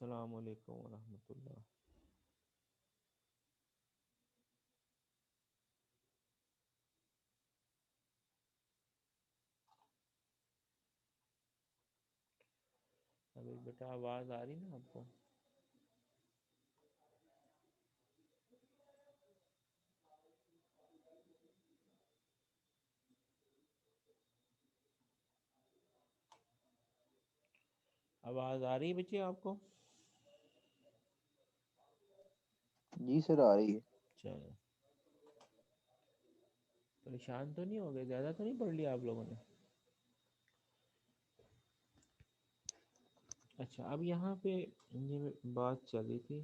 अस्सलाम वालेकुम वरहमतुल्लाह। अभी बेटा आवाज़ आ रही ना आपको? आवाज़ आ रही है बच्चे आपको? जी सर आ रही है। चलो, परेशान तो नहीं हो गए? ज़्यादा तो नहीं पढ़ लिया आप लोगों ने? अच्छा, अब यहाँ पे ये बात चल रही थी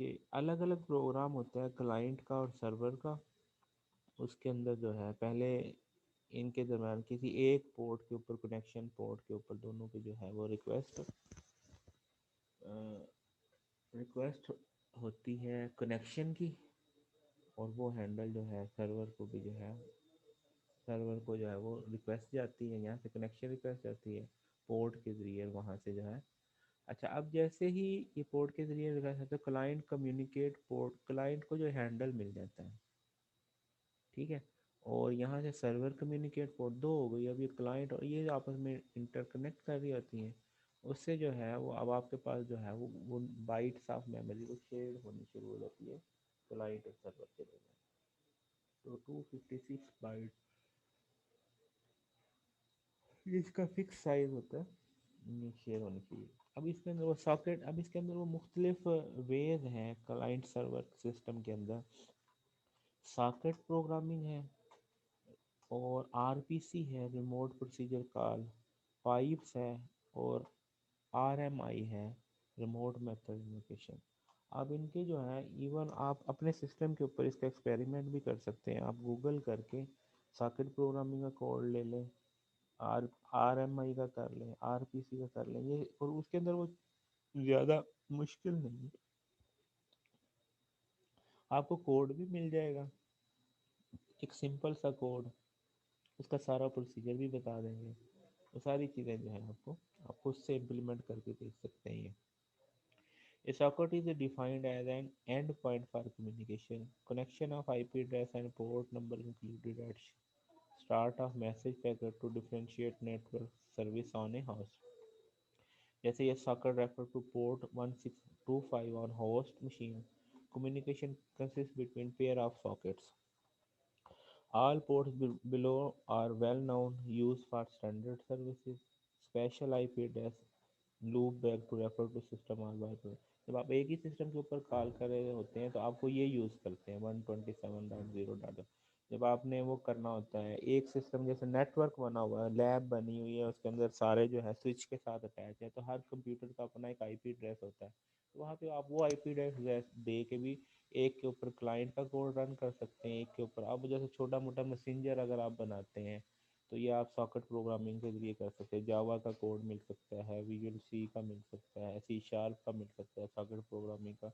कि अलग अलग प्रोग्राम होता है क्लाइंट का और सर्वर का। उसके अंदर जो है पहले इनके दरम्यान किसी एक पोर्ट के ऊपर, कनेक्शन पोर्ट के ऊपर दोनों के जो है वो रिक्वेस्ट होती है कनेक्शन की। और वो हैंडल जो है सर्वर को भी जो है, सर्वर को जो है वो रिक्वेस्ट जाती है, यहाँ से कनेक्शन रिक्वेस्ट जाती है पोर्ट के ज़रिए, वहाँ से जो है। अच्छा, अब जैसे ही ये पोर्ट के ज़रिए रिक्वेस्ट है तो क्लाइंट कम्युनिकेट, पोर्ट क्लाइंट को जो हैंडल मिल जाता है, ठीक है। और यहाँ से सर्वर कम्युनिकेट, पोर्ट दो हो गई। अब ये क्लाइंट और ये आपस में इंटरकनेक्ट कर रही होती हैं। उससे जो है वो अब आपके पास जो है वो बाइट्स ऑफ मेमोरी वो शेयर होनी शुरू हो जाती है क्लाइंट और सर्वर के दरमियान। तो 256 बाइट ये इसका फिक्स साइज होता है, ये शेयर होनी चाहिए। अब इसके अंदर वो सॉकेट, अब इसके अंदर वो मुख्तलिफ वेज हैं क्लाइंट सर्वर सिस्टम के अंदर। सॉकेट प्रोग्रामिंग है, और आरपीसी है, रिमोट प्रोसीजर कॉल, पाइप्स है, और आरएमआई है, रिमोट मेथड इन्वोकेशन। अब इनके जो है, इवन आप अपने सिस्टम के ऊपर इसका एक्सपेरिमेंट भी कर सकते हैं। आप गूगल करके सॉकेट प्रोग्रामिंग का कोड ले लें, आर आरएमआई का कर लें, आरपीसी का कर लें, ये और उसके अंदर वो ज़्यादा मुश्किल नहीं है। आपको कोड भी मिल जाएगा, एक सिंपल सा कोड, उसका सारा प्रोसीजर भी बता देंगे। वो सारी चीज़ें जो है आपको आप खुद से इम्प्लीमेंट करके देख सकते हैं ये। A socket is defined as an endpoint for communication. Connection of IP address and port number included at start of message packet to differentiate network service on a host. जैसे ये socket refer to port 1625 on host machine. Communication consists between pair of sockets. All ports below are well known, used for standard services. Special IP address loop back to refer to system और bypass. जब आप एक ही system के ऊपर call कर रहे होते हैं तो आपको ये यूज़ करते हैं 127.0. जब आपने वो करना होता है एक सिस्टम, जैसे नेटवर्क बना हुआ है, लैब बनी हुई है, उसके अंदर सारे जो है स्विच के साथ अटैच है, तो हर कंप्यूटर का अपना एक आईपी एड्रेस होता है। तो वहाँ पे आप वो आईपी एड्रेस दे के भी एक के ऊपर क्लाइंट का कोड रन कर सकते हैं, एक के ऊपर आप जैसे छोटा मोटा मैसेंजर अगर आप बनाते हैं तो ये आप सॉकेट प्रोग्रामिंग के जरिए कर सकते हैं। जावा का कोड मिल सकता है, विजुअल सी का मिल सकता है, सी शार्प का मिल सकता है, सॉकेट प्रोग्रामिंग का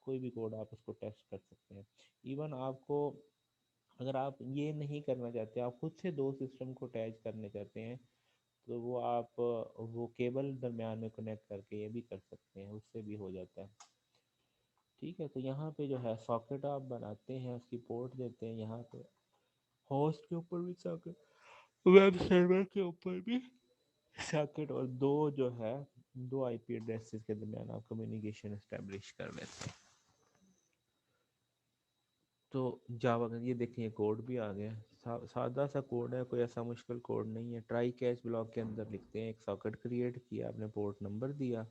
कोई भी कोड आप उसको टेस्ट कर सकते हैं। इवन आपको अगर आप ये नहीं करना चाहते, आप खुद से दो सिस्टम को अटैच करने चाहते हैं, तो वो आप वो केबल दरमियान में कनेक्ट करके ये भी कर सकते हैं, उससे भी हो जाता है। ठीक है, तो यहाँ पे जो है सॉकेट आप बनाते हैं, उसकी पोर्ट देते हैं यहाँ पे, होस्ट के ऊपर भी सॉकेट, वेब सर्वर के ऊपर भी सॉकेट, और दो जो है दो आईपी एड्रेसेस के दरमियान आप कम्युनिकेशन इस्टेब्लिश कर लेते हैं। तो जावा का ये देखिए कोड भी आ गया। सादा सा कोड है, कोई ऐसा मुश्किल कोड नहीं है। ट्राई कैच ब्लॉक के अंदर लिखते हैं, एक सॉकेट क्रिएट किया, आपने पोर्ट नंबर दिया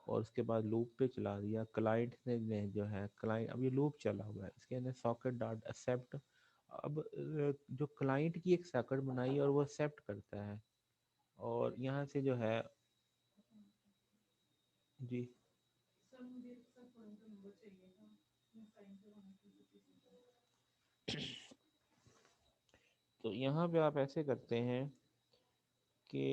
और उसके बाद लूप पे चला दिया। क्लाइंट ने जो है, क्लाइंट अब ये लूप चला हुआ है, इसके अंदर सॉकेट डॉट एक्सेप्ट। अब जो क्लाइंट की एक सॉकेट बनाई और वो एक्सेप्ट करता है, और यहाँ से जो है जी, तो यहाँ पे आप ऐसे करते हैं कि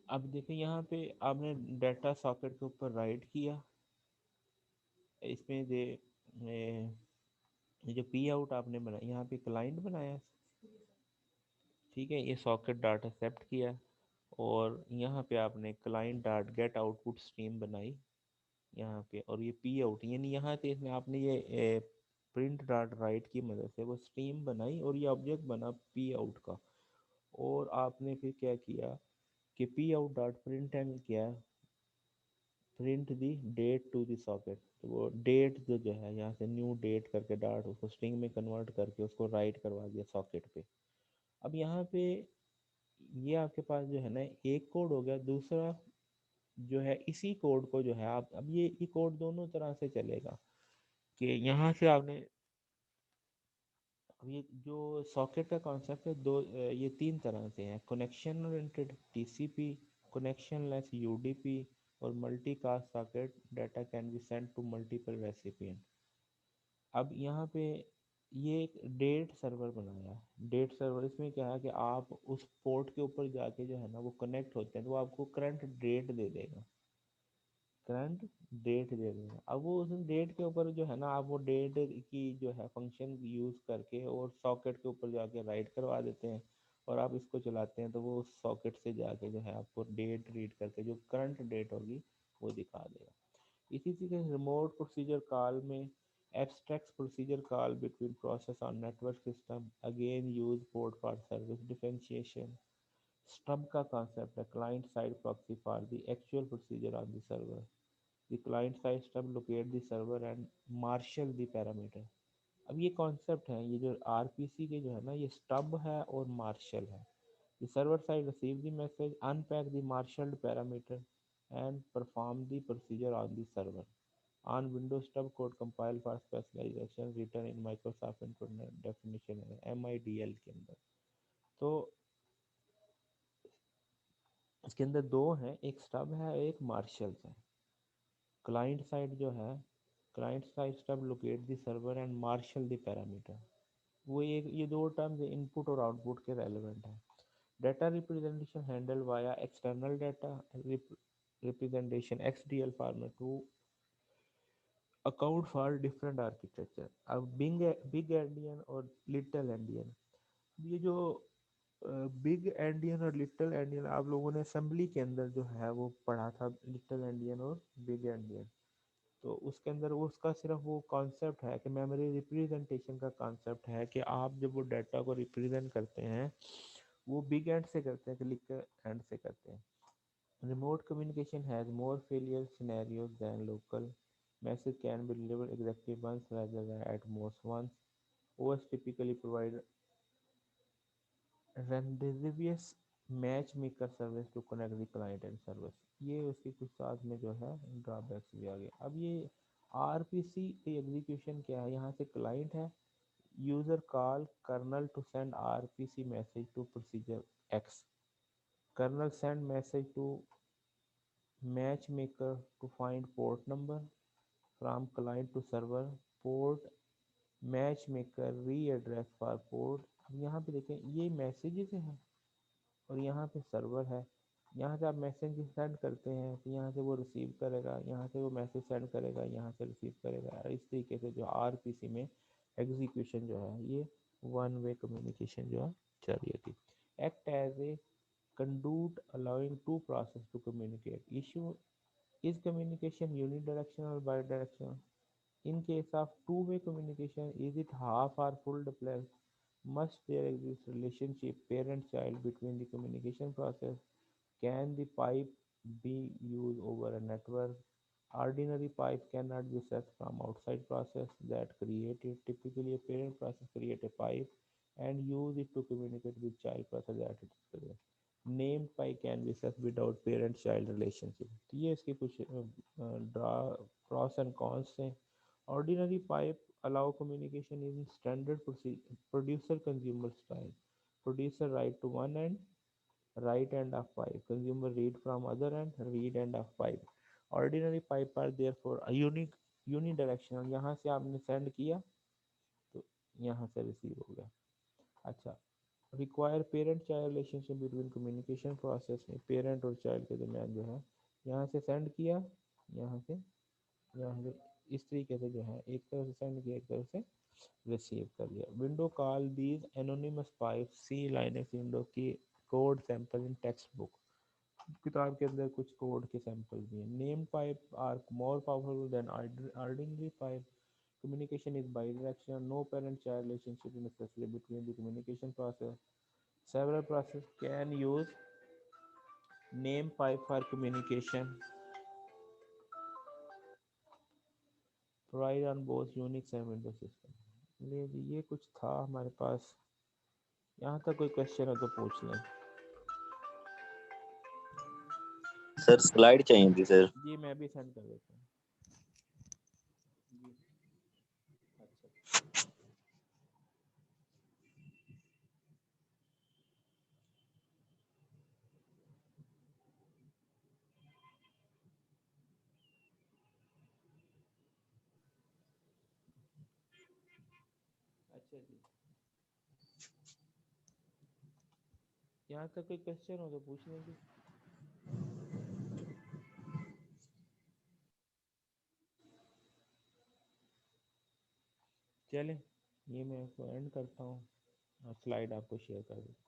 अब देखिए यहाँ पे आपने डाटा सॉकेट के ऊपर राइट किया, इसमें दे ये जो पी आउट आपने बनाया, यहाँ पे क्लाइंट बनाया, ठीक है, ये सॉकेट डाटा एक्सेप्ट किया, और यहाँ पे आपने client dot get output stream बनाई यहाँ पे, और ये पी आउट यानी यहाँ पे इसमें आपने ये प्रिंट डॉट राइट की मदद से वो स्ट्रीम बनाई, और ये ऑब्जेक्ट बना पी आउट का। और आपने फिर क्या किया कि P out dot print and किया, print the date to the socket, तो वो डेट जो है यहाँ से न्यू डेट करके डॉट उसको स्ट्रिंग में कन्वर्ट करके उसको राइट करवा दिया सॉकेट पे। अब यहाँ पे ये आपके पास जो है ना एक कोड हो गया, दूसरा जो है इसी कोड को जो है आप, अब ये कोड दोनों तरह से चलेगा कि यहाँ से आपने, अब ये जो सॉकेट का कॉन्सेप्ट है ये तीन तरह से है, connection oriented TCP, connectionless UDP, और multicast socket data can be send to multiple recipient. अब यहाँ पे ये एक डेट सर्वर बनाया है, डेट सर्वर इसमें क्या है कि आप उस पोर्ट के ऊपर जाके जो है ना वो कनेक्ट होते हैं तो वो आपको करंट डेट दे देगा, करंट डेट दे देगा। अब वो उस डेट के ऊपर जो है ना आप वो डेट की जो है फंक्शन यूज करके और सॉकेट के ऊपर जाके राइट करवा देते हैं, और आप इसको चलाते हैं तो वो उस सॉकेट से जाके जो है आपको डेट रीड करके जो करंट डेट होगी वो दिखा देगा। इसी तरीके रिमोट प्रोसीजर कॉल में abstract procedure call between process on network system again use port for service differentiation. Stub का कॉन्सेप्ट है client side proxy for the actual procedure on the server. The client side stub locate the server and marshal the parameter। अब ये concept है, ये जो RPC के जो है ना ये स्टब है और मार्शल है। The server side receive the message, unpack the marshaled parameter and perform the procedure on the server। On Windows stub code compile for specialization written in Microsoft Internet Definition है MIDL के अंदर। तो इसके अंदर दो हैं, एक स्टब है एक मार्शल्स है। क्लाइंट साइड जो है, client side stub locate the server and marshal the parameter. वो एक ये दो टर्म्स इनपुट और आउटपुट के रेलेवेंट है। Data representation handle via external data representation XDL format to account for different architecture. अब बिग एंडियन और लिटिल एंडियन, ये जो बिग एंडियन और लिटिल एंडियन आप लोगों ने असेंबली के अंदर जो है वो पढ़ा था, लिटिल एंडियन और बिग एंडियन। तो उसके अंदर वो उसका सिर्फ वो कॉन्सेप्ट है कि मेमोरी रिप्रेजेंटेशन का कॉन्सेप्ट है कि आप जब वो डाटा को रिप्रेजेंट करते हैं वो बिग एंड से करते हैं कि लिटिल एंड से करते हैं। Remote communication has more failure scenarios than local. Message can be delivered exactly once rather than at most once। OS typically provide rendezvous matchmaker service to connect the client and service। ये उसके कुछ साथ में जो है drawbacks भी आ गए। अब ये आरपीसी एग्जीक्यूशन क्या है, यहाँ से क्लाइंट है, user call kernel to send RPC message to procedure X, kernel send message to match maker to find port number from client to server, port match maker re address for port. अब यहाँ पे देखें ये messages हैं और यहाँ पे server है, यहाँ से आप मैसेज सेंड करते हैं तो यहाँ से वो रिसीव करेगा, यहाँ से वो मैसेज सेंड करेगा, यहाँ से रिसीव करेगा। इस तरीके से जो आरपीसी में एग्जीक्यूशन जो है ये वन वे कम्युनिकेशन जो है चल रही थी। Act as a conduit allowing two process to communicate। Issue is communication unidirectional or bidirectional? In case of two-way communication, is it half or full duplex? Must there exist relationship parent-child between the communication process? Can the pipe be used over a network? Ordinary pipe cannot be accessed from outside process that create it. Typically, a parent process create a pipe and use it to communicate with child process that it is present। Named pipe can be accessed without parent-child relationship। तो ये इसके कुछ pros and cons हैं। Ordinary pipe allow communication in standard producer consumer style। Producer write to one end, right end of pipe, consumer read from other end, read end of pipe। Ordinary pipe are therefore a unidirectional, यहाँ से आपने send किया तो यहाँ से receive हो गया। अच्छा, require parent child relationship between communication process में पेरेंट और चाइल्ड के दरमियान जो है यहाँ से सेंड किया, यहाँ से इस तरीके से जो है एक तरफ से सेंड किया एक तरफ से रिसीव कर लिया। Window call these anonymous pipe see Linux window की code sample in textbook. किताब के अंदर कुछ कोड के सैंपल भी हैं। Name pipe are more powerful than ordinary pipe. Communication is bidirectional. No parent-child relationship is necessary between the communication process. Several processes can use name pipe for communication. Provide on both Unix and Windows system. ये कुछ था हमारे पास। यहाँ तक कोई question हो तो पूछ लें। सर स्लाइड चाहिए थी सर। जी मैं भी सेंड कर देता हूँ। अच्छा जी, यहाँ तक कोई क्वेश्चन हो तो पूछ लें जी। चलें, ये मैं इसको एंड करता हूँ और स्लाइड आपको शेयर कर देता हूँ।